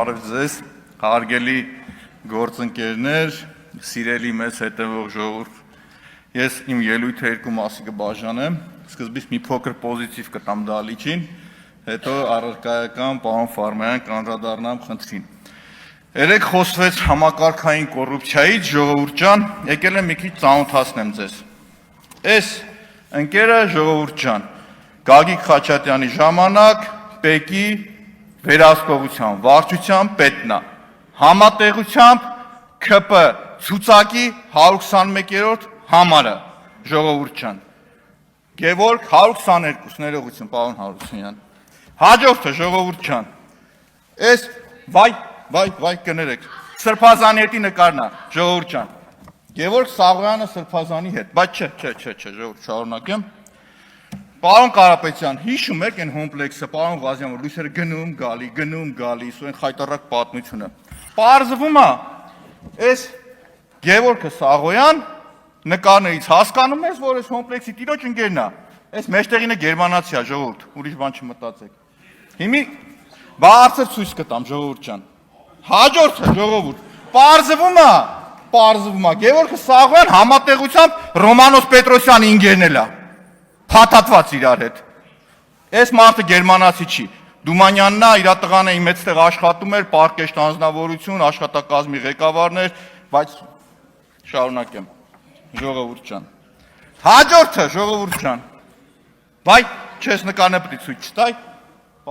բարև ձեզ, հարգելի գործընկերներ, սիրելի մեծ հետևող ժողովուրդ։ Ես իմ ելույթը երկու մասի կբաժանեմ, սկզբից մի փոքր պոզիտիվ կտամ դալիճին, հետո առարկայական պարոն Ֆարմայան կանդրադառնամ խնդրին։ Երեք խոսվեց համակարգային կոռուպցիայից, ժողովուրդ ջան, եկել եմ մի քիչ ծանոթացնեմ ձեզ։ Այս ընկերը ժողովուրդ ջան, Գագիկ Խաչատյանի ժամանակ ՊԵԿ-ի վերահսկողության վարչության պետն է, համատեղությամբ ՔՊ ցուցակի 121-րդ համարը, ժողովուրդ ջան, Գևորգ 122, ներողություն, պարոն Հարությունյան, հաջորդը ժողովուրդ ջան, այս վայ կներեք, Սրբազանի հետի նկարն է, ժողովուրդ ջան, Գևորգ Սաղոյանը Սրբազանի հետ, բայց չէ, ժողովուրդ շարունակեմ, Պարոն Կարապետյան, հիշում եք այն հոմպլեքսը, պարոն Ղազյան, որ լույսերը գնում գալի, ու այն խայտառակ պատմությունը։ Պարզվում է, այս Գևորգ Սաղոյան նկարներից հասկանում ես, որ այս հոմպլեքսի տիրոջ ընկերն է, այս մեջտեղինը գերմանացի է, ժողովուրդ, ուրիշ բան չմտածեք։ Հիմի բարձր ցույց կտամ, ժողովուրդ ջան։ Հաջորդը, ժողովուրդ, պարզվում է, Գևորգ Սաղոյան համատեղությամբ Ռոմանոս Պետրոսյանի ընկերն է։ Փաթաթված իրար հետ։ Այս մարդը գերմանացի չի։ Դումանյանն է, իր տղան է մեծ տեղ աշխատում էր, պարկեշտ անձնավորություն, աշխատակազմի ղեկավարներ, բայց շարունակեմ։ Ժողովուրդ ջան։ Հաջորդը, ժողովուրդ ջան։ Բայ, չես նկարը պետք է ցույց չտայ։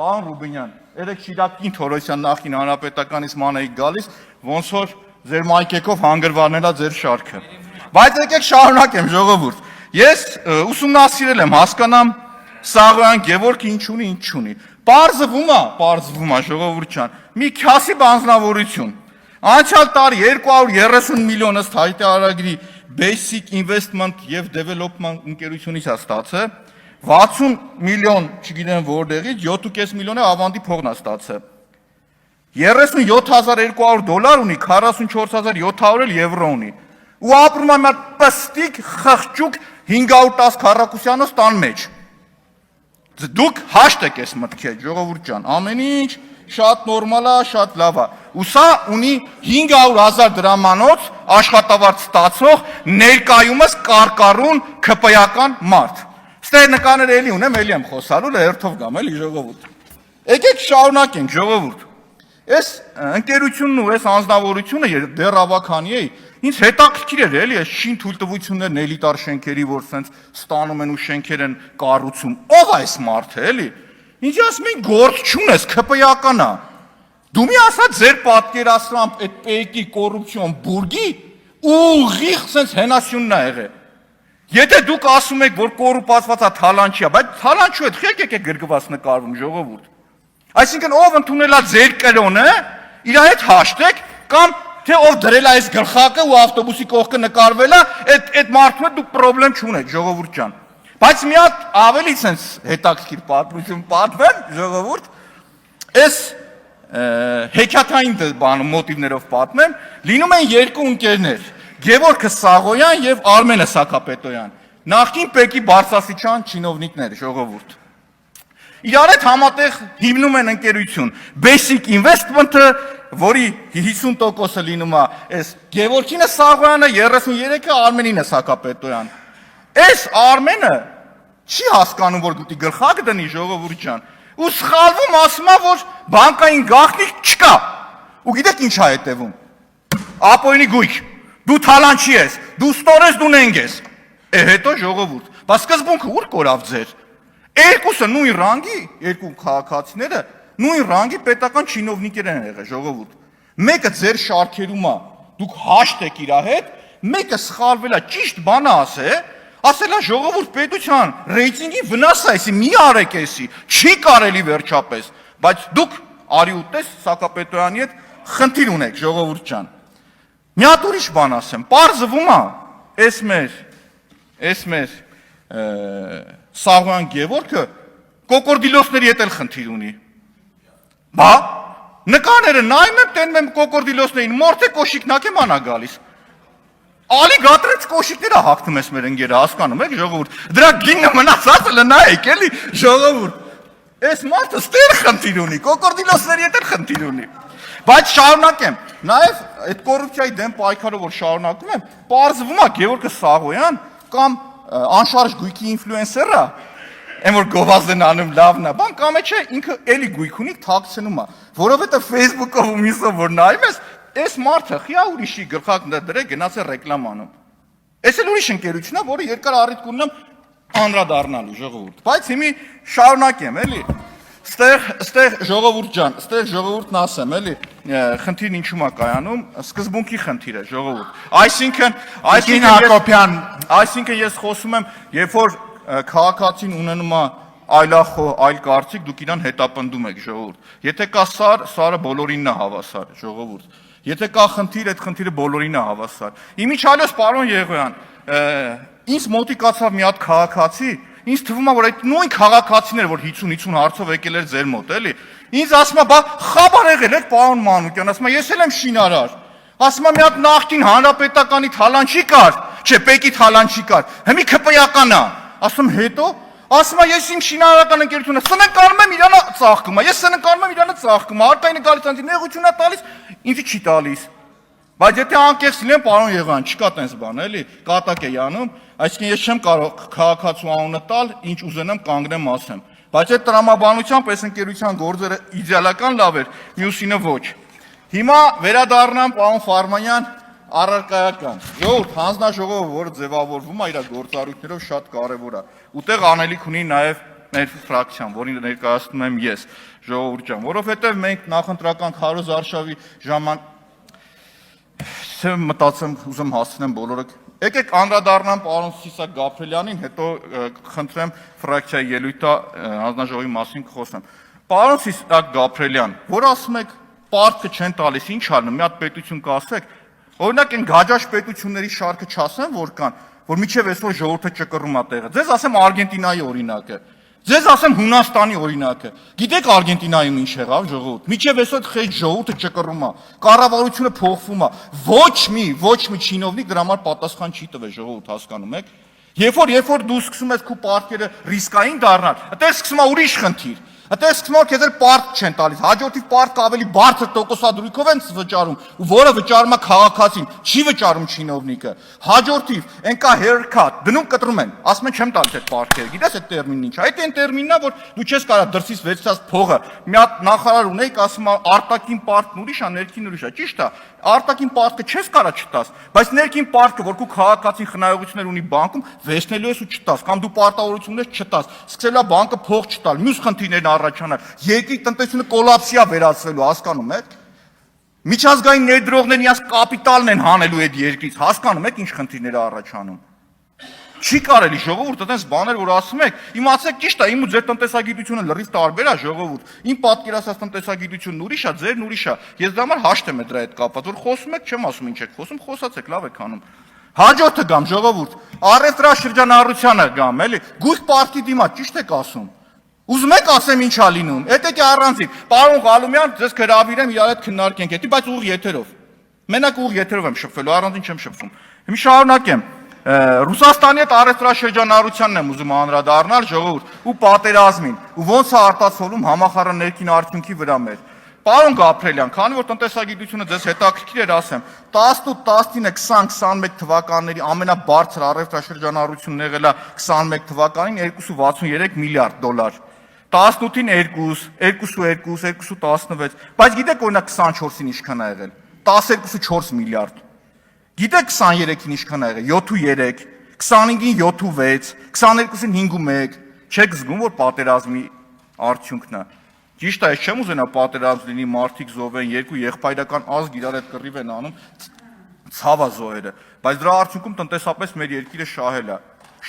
Պարոն Ռուբինյան, երեք Շիրակին Թորոսյան նախին հանրապետականից ման էի գալիս, ոնց որ ձեր մայքեքով հանգրվարնել է ձեր շարքը։ Բայց եկեք շարունակեմ, ժողովուրդ։ Ես ուսումնասիրել եմ, հասկանամ Սաղոյան Գևորգը ինչ ունի։ Պարզվում է, ժողովուրդ ջան, մի քյասիբ անձնավորություն։ Անցյալ տարի 230 միլիոն ըստ հայտարարագրի Basic Investment եւ Development ընկերությունից է ստացը, 60 միլիոն, չգիտեմ որտեղից, 7.5 միլիոն է ավանդի փողն է ստացը։ 37,200 ունի, 44,700 էլ եվրո ունի։ Ու ապրում է մի պստիկ, խղճուկ 510 քառակուսյանոց տան մեջ։ Դուք հաշտ եք այս մտքեր, ժողովուրդ ջան, ամեն ինչ շատ նորմալ է, շատ լավ է։ Ու սա ունի 500,000 դրամանոց աշխատավարձ ստացող ներկայումս կարկառուն ՔՊ-ական մարդ։ Ստեր նկարներ էլի ունեմ, էլի եմ խոսալու, հերթով գամ, էլի ժողովուրդ։ Եկեք շարունակենք, ժողովուրդ։ Այս ընկերությունն ու այս անձնավորությունը դեռ ավականի է, ինձ հետաքրքիր էր էլի այս շին թույլտվություններն էլիտար շենքերի, որ սենց ստանում են ու շենքեր են կառուցում։ Ո՞վ է այս մարդը, էլի։ Ինչ ասում են գործ չունես, ՔՊ-ական է։ Դու մի ասա ձեր պատկերացրամբ այդ ՊԵԿ-ի կոռուպցիոն բուրգի ուղիղ սենց հենասյունն է եղել։ Եթե դուք ասում եք, որ կոռուպացված է թալանչի է, բայց թալանչու հետ խեք եք գրգված նկարվում, ժողովուրդ։ Այսինքն ով ընդունել է ձեր կրոնը, իր հետ հաշտեք, կամ թե ով դրել է այս գլխակը ու ավտոբուսի կողքը նկարվել է, այդ մարդու հետ դուք պրոբլեմ չունեք, ժողովուրդ ջան։ Բայց մի հատ ավելի sense հետաքրքիր պատմություն պատմեմ, ժողովուրդ, այս հեքիաթային բանում մոտիվներով պատմեմ, լինում են երկու ընկերներ, Գևորգ Սաղոյան եւ Արմենը Սաքապետոյան, նախկին ՊԵԿ-ի բարձրաստիճան չինովնիկներ, ժողովուրդ։ Իրար հետ համատեղ հիմնում են ընկերություն, Basic Investment-ը, որի 50%-ը լինում է այս Գևորգինը Սաղոյանը, 33-ը Արմենինը Սաքապետոյան։ Այս Արմենը չի հասկանում, որ գուտի գլխակ դնի, ժողովուրդ ջան, ու սխալվում ասում է, որ բանկային գաղտնիք չկա։ Ու գիտեք ինչ է հետևում։ Ապօրինի գույք, դու թալանչի ես, դու ստոր ես, դու նենգ ես։ Հետո ժողովուրդ, բայց սկզբունքը ուր կորավ ձեր։ Երկուսը նույն ռանգի, երկու քաղաքացիները նույն ռանգի պետական չինովնիկներ են եղել, ժողովուրդ։ Մեկը ձեր շարքերում է, դուք հաշտ եք իր հետ, մեկը սխալվել է, ճիշտ բանը ասել է ժողովուրդ պետության ռեյտինգի վնաս է, էսի մի արեք էսի, չի կարելի վերջապես, բայց դուք արի ուտես Սաքապետոյանի հետ խնդիր ունեք, ժողովուրդ ջան։ Մի հատ ուրիշ բան ասեմ, պարզվում է, այս մեր Սաղոյան Գևորգը կոկորդիլոսների հետ էլ խնդիր ունի։ Բա, նկարները նայում եմ, տենում եմ կոկորդիլոսներին, մորթե կոշիկնակ եմ անա գալիս։ Ալի գատրեց կոշիկները հաղթում ես մեր ընկերը, հասկանում եք, ժողովուրդ։ Դրա գինը մնացածը լնայեք, էլի, ժողովուրդ։ Այս մարդը ստեր խնդիր ունի, կոկորդիլոսների հետ էլ խնդիր ունի։ Բայց շարունակեմ, նաև այդ կոռուպցիայի դեմ պայքարը որ շարունակում եմ, պարզվում է Գևորգ Սաղոյան կամ անշարժ գույքի ինֆլուենսերը, այն որ գովազդն անում լավն է, բան կամ չէ, ինքը էլի գույք ունի, թաքցնում է, որովհետև Facebook-ով ու մյուսով որ նայում ես, այս մարդը խիա ուրիշի գլխակն դրեք գնաց է ռեկլամ անում։ Այս էլ ուրիշ ընկերություն է, որը երկար առիթ կունենամ անդրադառնալու ժողովուրդ։ Բայց հիմի շարունակեմ, էլի։ Ստեղ ժողովուրդ ջան, ստեղ ժողովուրդն ասեմ, էլի, խնդիրն ինչու՞մ է կայանում, սկզբունքի խնդիր է ժողովուրդ։ Այսինքն ես խոսում եմ, երբ որ քաղաքացին ունենում է այլ կարծիք, դուք իրան հետապնդում եք ժողովուրդ։ Եթե կա սար, սարը բոլորինն է հավասար ժողովուրդ։ Եթե կա խնդիր, այդ խնդիրը բոլորին է հավասար։ Իմիջիալոս պարոն Եղոյան, ինձ մոտիկացավ մի հատ քաղաքացի, ինձ թվում է, որ այդ նույն քաղաքացիները, որ 50-50 հարցով եկել էր ձեր մոտ, էլի։ Ինձ ասում է, բա խաբար եղել եք պարոն Մանուկյան, ասում է, ես էլ եմ շինարար։ Ասում է, մի հատ նախկին հանրապետականի թալանչի կար, չէ, պեկի թալանչի կար։ Հիմի ԿՊ-ական է։ Ասում հետո ասում է ես իմ շինարարական ընկերությունը սնկանում եմ իրանը ծաղկում է, ես սնկանում եմ իրանը ծաղկում է, արտայինը գալիս անձի նեղություն է տալիս, ինձ չի տալիս։ Բայց եթե անկեղծ լինեմ, պարոն Եղոյան, չկա տենց բան, էլի, կատակ է անում, այսինքն ես չեմ կարող քաղաքացու անունը տալ, ինչ ուզենամ կանգնեմ ասեմ։ Բայց այդ տրամաբանությամբ այս ընկերության գործերը իդեալական լավ էր, մյուսինը ոչ։ Հիմա վերադառնամ պարոն Ֆարմանյան առարկայական։ Ժողովուրդ, հանձնաժողովը, որը ձևավորվում է իր գործառույթներով շատ կարևոր է։ Ուտեղ անելիք ունի նաև մեր ֆրակցիան, որին ներկայացնում եմ ես, ժողովուրդ ջան, որովհետև մենք նախընտրական Քարոզ Արշավի մտածեմ, ուզում հասցնեմ բոլորը։ Եկեք անդրադառնամ պարոն Սիսակ Գաբրելյանին, հետո խնդրեմ ֆրակցիայի ելույթը հանձնաժողովի մասին կխոսեմ։ Պարոն Սիսակ Գաբրելյան, որ ասում եք պարտքը չեն տալիս, ինչ անում, մի հատ պետություն կասեք, օրինակ այն գաջաշ պետությունների շարքը չասեմ, որ կան, որ միջև այսօր ժողովուրդը ճկռում է տեղը։ Ձեզ ասեմ Արգենտինայի օրինակը։ Ձեզ ասեմ Հունաստանի օրինակը։ Գիտեք Արգենտինայում ինչ եղավ ժողովուրդ։ Միջև այսօր խեջ ժողովուրդը ճկռում է, կառավարությունը փոխվում է։ Ոչ մի չինովնիկ դրա համար պատասխան չի տվել ժողովուրդ, հասկանում եք։ Երբ որ դու սկսում ես քո պարտքերը ռիսկային դառնալ, այդտեղ սկսում է ուրիշ խնդիր։ Այդտեղ սկսում է քեզ պարկ չեն տալիս, հաջորդի պարտքը ավելի բարձր տոկոսադրույքով են վճարում, որը վճարում է քաղաքացին, չի վճարում չինովնիկը։ Հաջորդի, այն կա haircut, դնում կտրում են, ասում են չեմ տալիս այդ պարտքերը, գիտես այդ տերմինն ինչ է, այդ այն տերմինն է, որ դու չես կարող դրսից վերցած փողը, մի հատ նախարար ունեիք, ասում է արտաքին պարտքն ուրիշ է, ներքին ուրիշ է, ճիշտ է, արտաքին պարտքը չես կարող չտաս, բայց ներքին պարտքը, որ քո քաղաքացին խնայողություններ ունի բանկում, վերցնելու ես ու չտաս, կամ դու պարտավորություններ չտաս, սկսելու է բանկը փող չտալ, մյուս խնդիրներն առաջանալ, երկրի տնտեսությունը կոլապսի է վերածվելու, հասկանում եք։ Միջազգային ներդրողներն իրաց կապիտալն են հանելու այդ երկրից, հասկանում եք ինչ խնդիրներ է առաջանում։ Չի կարելի ժողովուրդ, այդպես բաներ որ ասում եք, իմացեք ճիշտ է, իմ ու ձեր տնտեսագիտությունը լրիվ տարբեր է ժողովուրդ։ Իմ պատկերացած տնտեսագիտությունն ուրիշ է, ձերն ուրիշ է։ Ես դա համար հաշտ եմ դրա հետ կապված, որ խոսում եք, չեմ ասում ինչ եք խոսում, խոսացեք, լավ եք անում։ Հաջորդը գամ ժողովուրդ, առևտրաշրջանառությանը գամ, էլի, գույք պարտքի դիմաց, ճիշտ եք ասում։ Ուզում եք ասեմ ինչ է լինում, եկեք առանձին, պարոն Ղալումյան, ձեզ կհրավիրեմ իրար հետ քննարկենք, էդի, բայց ուղիղ եթերով։ Մենակ ուղիղ եթերով եմ շփվելու, առանձին չեմ շփվում։ Հիմա շարունակեմ։ Ռուսաստանի հետ առևտրաշրջանառությանն եմ ուզում անդրադառնալ ժողովուրդ ու պատերազմին, ու ոնց է արտացոլում համախառն ներքին արդյունքի վրա մեր։ Պարոն Գաբրելյան, քանի որ տնտեսագիտությունը ձեզ հետաքրքիր էր, ասեմ, 18, 19, 20, 21 թվականների ամենաբարձր առևտրաշրջանառությունն եղել է 21 թվականին 2.63 միլիարդ դոլար։ 18-ին 2, 2.16, բայց գիտեք օրինակ 24-ին ինչքան է եղել։ 12.4 միլիարդ։ Գիտեք 23-ին ինչքան է եղել, 7.3, 25-ին 7.6, 22-ին 5.1, չեք զգում, որ պատերազմի արդյունքն է։ Ճիշտ է, ես չեմ ուզենա պատերազմ լինի, մարդիկ զոհվեն, երկու եղբայրական ազգ իրար հետ կռիվ են անում, ցավա զոհերը, բայց դրա արդյունքում տնտեսապես մեր երկիրը շահել է,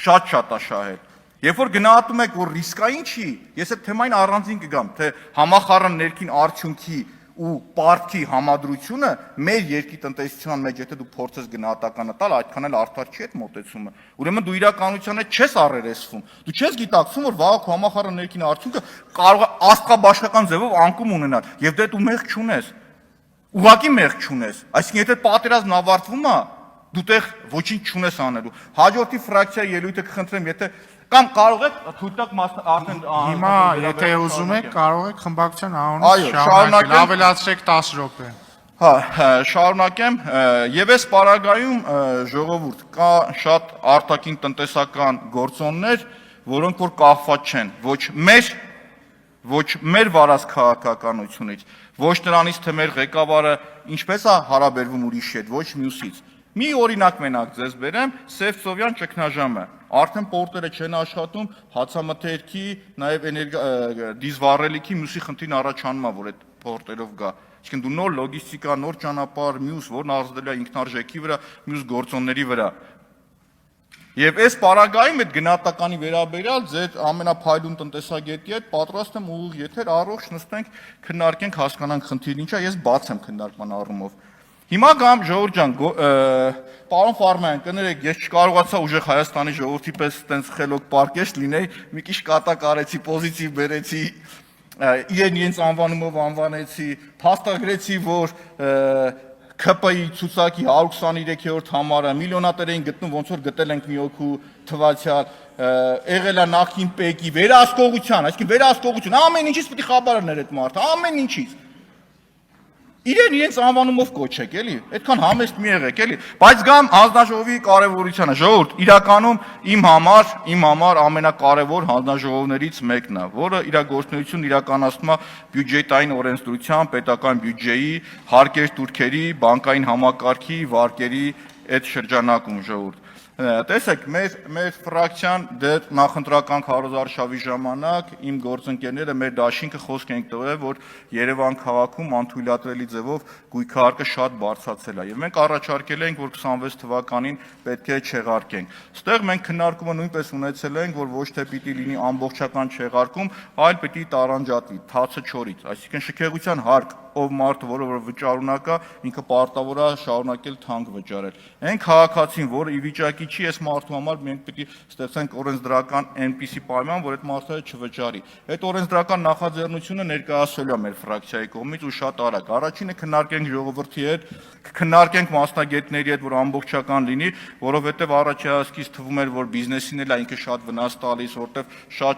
շատ է շահել։ Երբ որ գնահատում եք, որ ռիսկային չի, ես այդ թեմային առանձին կգամ, թե համախառն ներքին արդյունքի ու պարտքի համադրությունը մեր երկրի տնտեսության մեջ, եթե դու փորձես գնահատականը տալ, այդքան էլ արդար չի այդ մոտեցումը։ Ուրեմն դու իրականության հետ չես առերեսվում։ Դու չես գիտակցում, որ վաղ համախառն ներքին արդյունքը կարող է աստղաբաշխական ձևով անկում ունենալ, եւ դու մեղք չունես։ Ուղղակի մեղք չունես։ Այսինքն եթե պատերազմն ավարտվում է, դու տեղ ոչինչ չունես անելու։ Հաջորդի ֆրակցիայի ելույթը կխնդրեմ, եթե Կամ կարող եք թույլտակ արդեն Հիմա եթե ուզում եք կարող եք խմբակցության անունից Այո, շարունակել, ավելացրեք 10 րոպե։ Հա, շարունակեմ, եւ այս պարագայում ժողովուրդ կա շատ արտաքին տնտեսական գործոններ, որոնք որ կախված չեն ոչ մեր վարած քաղաքականությունից, ոչ նրանից, թե մեր ղեկավարը ինչպես է հարաբերվում ուրիշի հետ, ոչ մյուսից։ Մի օրինակ մենակ ձեզ բերեմ, Սևծովյան ճգնաժամը։ Արդեն պորտերը չեն աշխատում, հացամթերքի, նաև դիզվառելիքի մյուսի խնդիրն առաջանում է, որ այդ պորտերով գա։ Այսինքն դու նոր լոգիստիկա, նոր ճանապարհ, մյուս, որն ազդել է ինքնարժեքի վրա, մյուս գործոնների վրա։ Եվ այս պարագայում այդ գնահատականի վերաբերյալ ձեր ամենափայլուն տնտեսագետի հետ պատրաստ եմ ուղիղ եթեր առողջ նստենք, քննարկենք, հասկանանք խնդիրը ինչա, ես բաց եմ քննարկման առումով։ Հիմա գամ ժողովուրդ ջան, պարոն Ֆարմյան, կներեք, ես չկարողացա ուժեղ Հայաստանի ժողովրդի պես տենց խելոք պարկեշտ լինեի, մի քիչ կատակ արեցի, պոզիտիվ բերեցի, իրենց անվանումով անվանեցի, փաստագրեցի, որ ՔՊ-ի ցուցակի 123-րդ համարը միլիոնատեր էին գտնում, ոնց որ գտել ենք մի օքու թվացյալ, եղել է նախին պեկի վերահսկողության, այսինքն վերահսկողություն, ամեն ինչից պիտի խաբարներ այդ մարդը, ամեն ինչից։ Իրենց անվանումով կոչեք, էլի, այդքան համեստ մի եղեք, էլի, բայց գամ հանձնաժողովի կարևորությանը, ժողովուրդ, իրականում իմ համար ամենակարևոր հանձնաժողովներից մեկն է, որը իր գործունեությունն իրականացնում է բյուջետային օրենսդրության, պետական բյուջեի, հարկեր տուրքերի, բանկային համակարգի, վարկերի այդ շրջանակում, ժողովուրդ։ Տեսեք, մեր ֆրակցիան դեռ նախընտրական քարոզարշավի ժամանակ իմ գործընկերները մեր դաշինքը խոսք ենք տվել, որ Երևան քաղաքում անթույլատրելի ձևով գույքահարկը շատ բարձրացել է, եւ մենք առաջարկել ենք, որ 26 թվականին պետք է չեղարկենք։ Ստեղ մենք քննարկումը նույնպես ունեցել ենք, որ ոչ թե պիտի լինի ամբողջական չեղարկում, այլ պիտի տարանջատվի, թացը չորից, այսինքն շքեղության հարկ ով մարդը, որը վճարունակ է, ինքը պարտավոր է շարունակել թանկ վճարել։ Այն քաղաքացին, որը ի վիճակի չի, այս մարդու համար մենք պիտի ստեղծենք օրենսդրական այնպիսի պայման, որ այդ մարդը չվճարի։ Այդ օրենսդրական նախաձեռնությունը ներկայացվելու է մեր ֆրակցիայի կողմից ու շատ արագ։ Առաջինը քննարկենք ժողովրդի հետ, քննարկենք մասնագետների հետ, որ ամբողջական լինի, որովհետև առաջացքից թվում էր, որ բիզնեսին էլ ինքը շատ վնաս տալիս, որտեղ շատ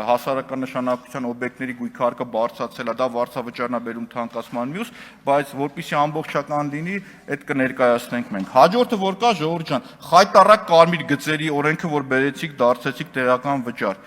հասարակական նշանակության օբյեկտների գույքարկը բարձրացել է, դա վարձավճարն է բերում թանկացման մյուս, բայց որպեսզի ամբողջական լինի, այդ կներկայացնենք մենք։ Հաջորդը որ կա, ժողովուրդ ջան, խայտառակ կարմիր գծերի օրենքը, որ բերեցիք, դարձեցիք տեղական վճար։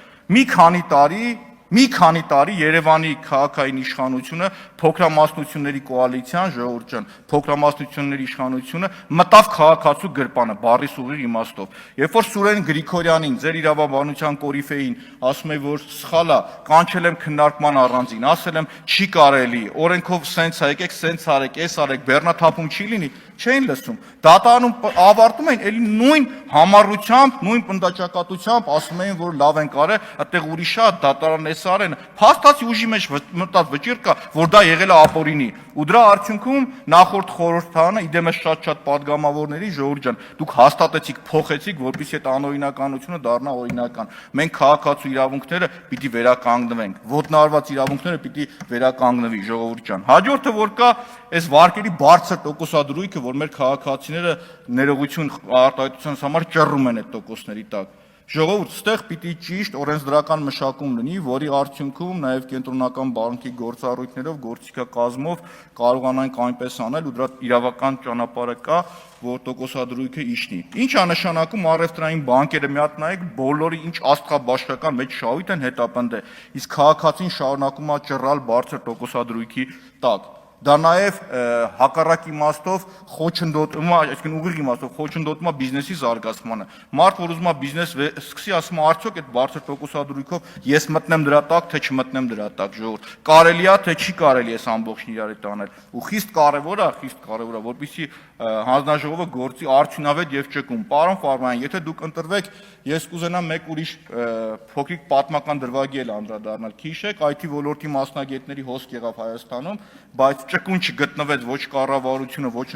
Մի քանի տարի Երևանի քաղաքային իշխանությունը, փոքրամասնությունների կոալիցիան, ժողովուրդ ջան, փոքրամասնությունների իշխանությունը մտավ քաղաքացու գրպանը, բառիս ուղիղ իմաստով։ Երբ որ Սուրեն Գրիգորյանին, ձեր իրավաբանության կորիֆեին, ասում է, որ սխալ է, կանչել եմ քննարկման առանձին, ասել եմ, չի կարելի, օրենքով սենց է, եկեք սենց արեք, էս արեք, բեռնաթափում չի լինի, չէին լսում։ Դատարանում ավարտում էին, էլի նույն համառությամբ, նույն պնդաճակատությամբ ասում էին, որ լավ են կարել, այդտեղ ուրիշ է, դատարանն էս արեն։ Փաստացի ուժի մեջ մտած վճիռ կա, որ դա եղել է ապօրինի։ Ու դրա արդյունքում նախորդ խորհրդարանը իդեմս շատ падգամավորների, ժողովուրդ ջան, դուք հաստատեցիք, փոխեցիք, որպեսզի այդ անօրինականությունը դառնա օրինական։ Մենք քաղաքացու իրավունքները պիտի վերականգնվենք, ոտնահարված իրավունքները պիտի վերականգնվի, ժողովուրդ ջան։ Հաջորդը որ կա, այս վարկերի բարձր տոկոսադրույքը, որ մեր քաղաքացիները ներողություն արտահայտությունից համար ճռռում են այդ տոկոսների տակ։ Ժողովուրդ, ստեղ պիտի ճիշտ օրենսդրական մշակում լինի, որի արդյունքում նաև կենտրոնական բանկի գործառույթներով, գործիքակազմով կարողանանք այնպես անել, ու դրա իրավական ճանապարհը կա, որ տոկոսադրույքը իջնի։ Ինչ է նշանակում առևտրային բանկերը, մի հատ նայեք, բոլորի ինչ աստղաբաշխական մեջ շահույթ են հետապնդել, իսկ քաղաքացին շարունակում է ճռռալ բարձր տոկոսադրույքի տակ։ Դա նաև հակառակ իմաստով խոչընդոտում է, այսինքն ուղիղ իմաստով խոչընդոտում է բիզնեսի զարգացմանը։ Մարդ, որ ուզում է բիզնես սկսի, ասում է, արդյոք այդ բարձր տոկոսադրույքով ես մտնեմ դրա տակ, թե չմտնեմ դրա տակ, ժողովուրդ։ Կարելի է, թե չի կարելի այս ամբողջն իրար հետ անել։ Ու խիստ կարևոր է, որպեսզի հանձնաժողովը գործի արդյունավետ եւ ճկուն։ Պարոն Ֆարմյան, եթե դուք ընտրվեք, ես կուզենամ մեկ ուրիշ փոքրիկ պատմական դրվագի էլ անդրադառնալ։ Քիշեք, IT ոլորտի մասնագետների հոսք եղավ Հայաստանում, բայց ճկուն չգտնվեց ոչ կառավարությունը, ոչ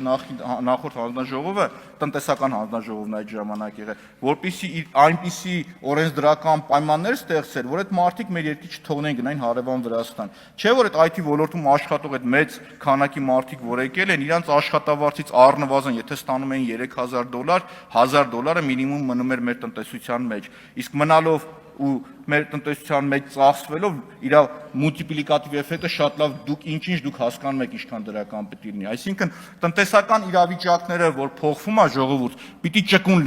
նախորդ հանձնաժողովը, տնտեսական հանձնաժողովն այդ ժամանակ եղել, որպեսզի այնպիսի օրենսդրական պայմաններ ստեղծեր, որ այդ մարդիկ մեր երկիր չթողնեն գնային հարևան Վրաստան։ Չէ՞ որ այդ IT ոլորտում աշխատող այդ մեծ քանակի մարդիկ, որ եկել են, իրանց աշխատավարձից առնվազն, եթե ստանում էին $3000, $1000 մինիմում մնում էր մեր տնտեսության մեջ։ Իսկ մնալով ու մեր տնտեսության մեջ ծախսվելով իր մուլտիպլիկատիվ էֆեկտը շատ լավ դուք ինչ դուք հասկանում եք ինչքան դրական պետք է լինի։ Այսինքն տնտեսական իրավիճակները, որ փոխվում է ժողովուրդ, պիտի ճկուն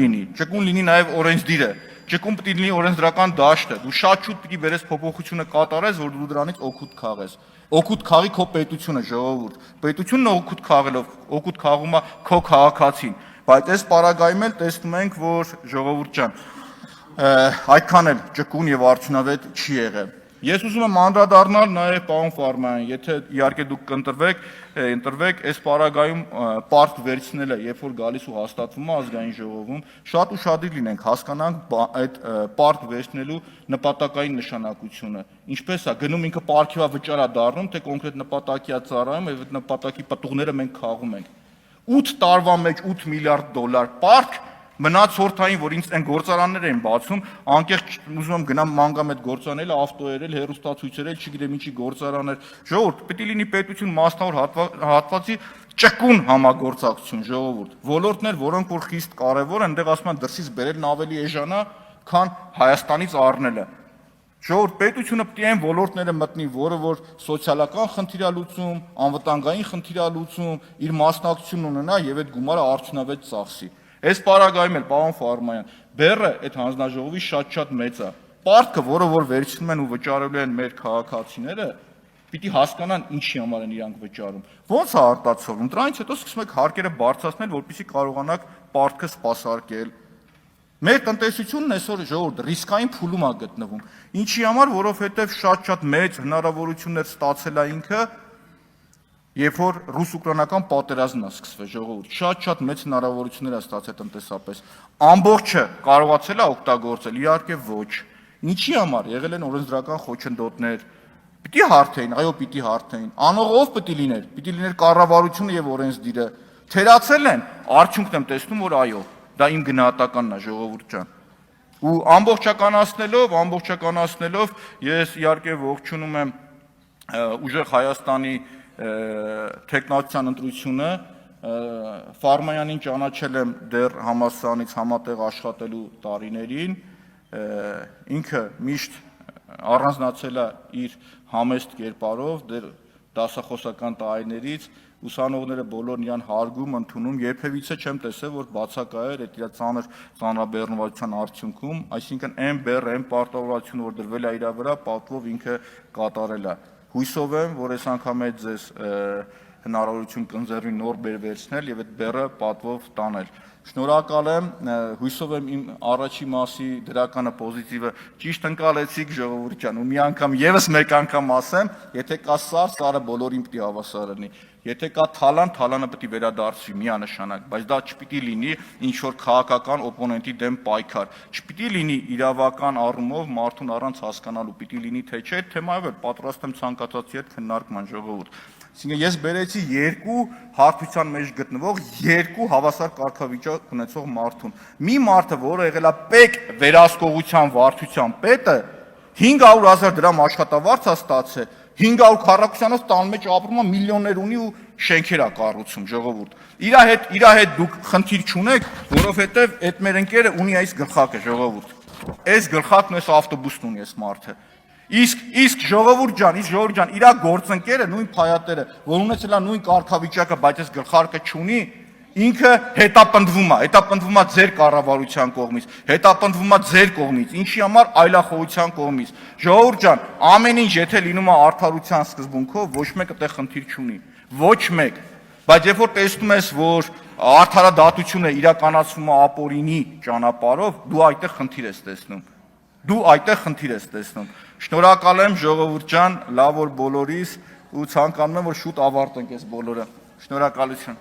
լինի նաև օրենսդիրը, ճկուն պիտի լինի օրենսդրական դաշտը։ Դու շատ շուտ պիտի վերես փոփոխությունը կատարես, որ դու դրանից օգուտ քաղես։ Օգուտ քաղի քո պետությունը ժողովուրդ։ Պետությունը օգուտ խաղելով, օգուտ խաղում է քո քաղաքացին։ Բայց այս պարագայում էլ տեսնում ենք, որ ժողովուրդ ջան այդքան էլ ճկուն եւ արդյունավետ չի եղել։ Ես ուզում եմ անդրադառնալ նաեւ պարոն Ֆարմանյան, եթե իհարկե դուք կընտրվեք, այս պարագայում պարտք վերցնելը, երբ որ գալիս ու հաստատվում է ազգային ժողովում, շատ ուշադիր լինենք, հասկանանք այդ պարտք վերցնելու նպատակային նշանակությունը։ Ինչպես է գնում ինքը պարտքիվա վճարա դառնում, թե կոնկրետ նպատակի է ծառայում եւ այդ նպատակի պատուղները մենք խաղում ենք։ 8 տարվա մեջ $8 միլիարդ պարտք մնաց հորթային, որ ինձ այն գործարաններ էին բացում, անկեղծ ուզում եմ գնամ մանգամ այդ գործարանները, ավտոերել, հեռուստացույցերել, չգիտեմ ինչի գործարաններ։ Ժողովուրդ, պետք է լինի պետություն մասնավոր հատվածի ճկուն համագործակցություն, ժողովուրդ։ Ոլորտներ, որոնք որ խիստ կարևոր են, այնտեղ ասում են դրսից բերելն ավելի էժան է, քան Հայաստանից առնելը։ Ժողովուրդ, պետությունը պետք է այն ոլորտները մտնի, որը որ սոցիալական խնդիր է լուծում, անվտանգային խնդիր է լուծում, իր մասնակցությունն ունենա եւ այդ գումարը արդյունավետ ծախսի։ Այս պարագայում էլ պարոն Ֆարմանյան, բեռը այդ հանձնաժողովի շատ մեծ է։ Պարտքը, որը որ վերցնում են ու վճարելու են մեր քաղաքացիները, պիտի հասկանան ինչի համար են իրանք վճարում։ Ո՞նց է արտացոլվում։ Դրանից հետո սկսում եք հարկերը բարձրացնել, որպեսզի կարողանաք պարտքը սպասարկել։ Մեր տնտեսությունն այսօր ժողովուրդ ռիսկային փուլում է գտնվում։ Ինչի համար, որովհետև շատ մեծ հնարավորություններ ստացել է ինքը, երբ որ ռուս-ուկրաինական պատերազմն է սկսվել, ժողովուրդ, շատ մեծ հնարավորություններ է ստացել տնտեսապես։ Ամբողջը կարողացել է օգտագործել, իհարկե ոչ։ Ինչի համար եղել են օրենսդրական խոչընդոտներ։ Պիտի հարթեին, այո, պիտի հարթեին։ Անող ով պիտի լիներ կառավարությունը եւ օրենսդիրը։ Թերացել են, արդյունքն եմ տեսնում, որ այո, դա իմ գնահատականն է, ժողովուրդ ջան։ Ու ամբողջականացնելով ես իհարկե ողջունում եմ ուժեղ Հայաստանի տեխնոլոգիական ընտրությունը, Ֆարմանյանին ճանաչել եմ դեռ համալսարանից համատեղ աշխատելու տարիներին, ինքը միշտ առանձնացել է իր համեստ կերպարով, դեռ դասախոսական տարիներից, ուսանողները բոլորն իրան հարգում, ընդունում, երբևիցե չեմ տեսել, որ բացակայեր այդ իր ծանր ծանրաբեռնվածության արդյունքում, այսինքն այն բեռը, այն պարտավորությունը, որ դրվել է իր վրա, պատվով ինքը կատարել է։ Հույսով եմ, որ այս անգամ էլ ձեզ հնարավորություն կընձեռվի նոր բեռ վերցնել եւ այդ բեռը պատվով տանել։ Շնորհակալ եմ, հույսով եմ իմ առաջի մասի դրականը պոզիտիվը ճիշտ ընկալեցիք, ժողովուրդ ջան, ու մի անգամ եւս մեկ անգամ ասեմ, եթե կա սար, սարը բոլորին պիտի հավասար լինի։ Եթե կա թալան, թալանը պետք է վերադարձվի միանշանակ, բայց դա չպիտի լինի ինչ որ քաղաքական օպոնենտի դեմ պայքար, չպիտի լինի իրավական առումով մարդուն առանց հասկանալու, պիտի լինի թե չէ, թեմայով էլ պատրաստ եմ ցանկացածի հետ քննարկման, ժողովուրդ։ Այսինքն ես բերեցի երկու հարթության մեջ գտնվող երկու հավասար կարգավիճակ ունեցող մարդուն։ Մի մարդը, որը եղել է պետ վերահսկողության վարչության պետը, 500,000 դրամ աշխատավարձ է ստացել, 500 քառակուսյանով տան մեջ ապրում է, միլիոններ ունի ու շենքեր է կառուցում, ժողովուրդ։ Իր հետ դուք խնդիր չունեք, որովհետև այդ մեր ընկերը ունի այս գլխակը, ժողովուրդ։ Այս գլխակն այս ավտոբուսն ունի այս մարդը։ Իսկ ժողովուրդ ջան, իր գործընկերը նույն փայատերը, որ ունեցել է նույն կարգավիճակը, բայց այս գլխարկը չունի, ինքը հետապնդվում է ձեր կառավարության կողմից, հետապնդվում է ձեր կողմից, ինչի համար այլախոհության կողմից։ Ժողովուրդ ջան, ամեն ինչ եթե լինում է արդարության սկզբունքով, ոչ մեկը տեղ խնդիր չունի, ոչ մեկ։ Բայց երբ որ տեսնում ես, որ արդարադատությունը իրականացվում է ապօրինի ճանապարհով, դու այդտեղ խնդիր ես տեսնում։ Շնորհակալ եմ, ժողովուրդ ջան, լավ որ բոլորիս ու ցանկանում եմ, որ շուտ ավարտենք այս բոլորը։ Շնորհակալություն։